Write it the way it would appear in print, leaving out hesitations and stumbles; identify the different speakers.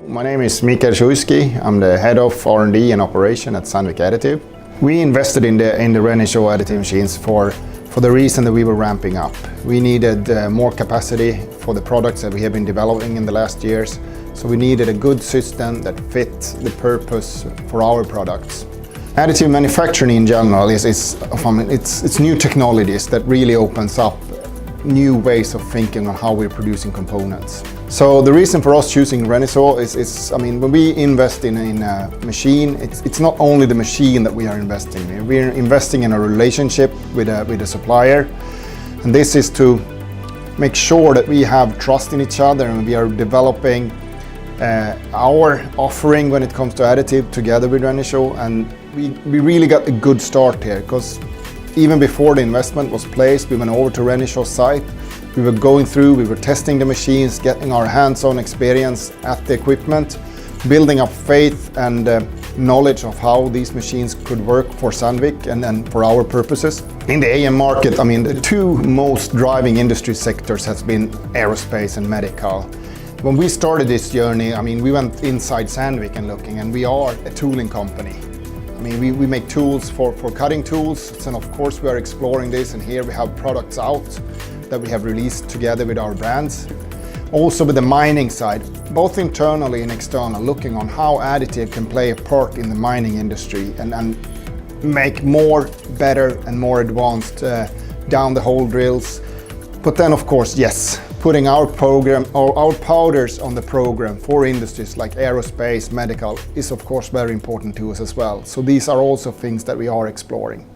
Speaker 1: My name is Mikael Szujski. I'm the head of R&D and operation at Sandvik Additive. We invested in the Renishaw additive machines for the reason that we were ramping up. We needed more capacity for the products that we have been developing in the last years. So we needed a good system that fit the purpose for our products. Additive manufacturing in general it's new technologies that really opens up new ways of thinking on how we're producing components. So the reason for us choosing Renishaw is when we invest in a machine, it's not only the machine that we are investing in. We're investing in a relationship with a supplier, and this is to make sure that we have trust in each other and we are developing our offering when it comes to additive together with Renishaw, and we really got a good start here, because even before the investment was placed, we went over to Renishaw's site. We were testing the machines, getting our hands-on experience at the equipment, building up faith and knowledge of how these machines could work for Sandvik and for our purposes. In the AM market, the two most driving industry sectors has been aerospace and medical. When we started this journey, we went inside Sandvik and looking, and we are a tooling company. We make tools for cutting tools, and of course we are exploring this, and here we have products out that we have released together with our brands. Also with the mining side, both internally and external, looking on how additive can play a part in the mining industry and make more, better and more advanced down the hole drills. But then of course, yes, putting our program or our powders on the program for industries like aerospace, medical is of course very important to us as well. So these are also things that we are exploring.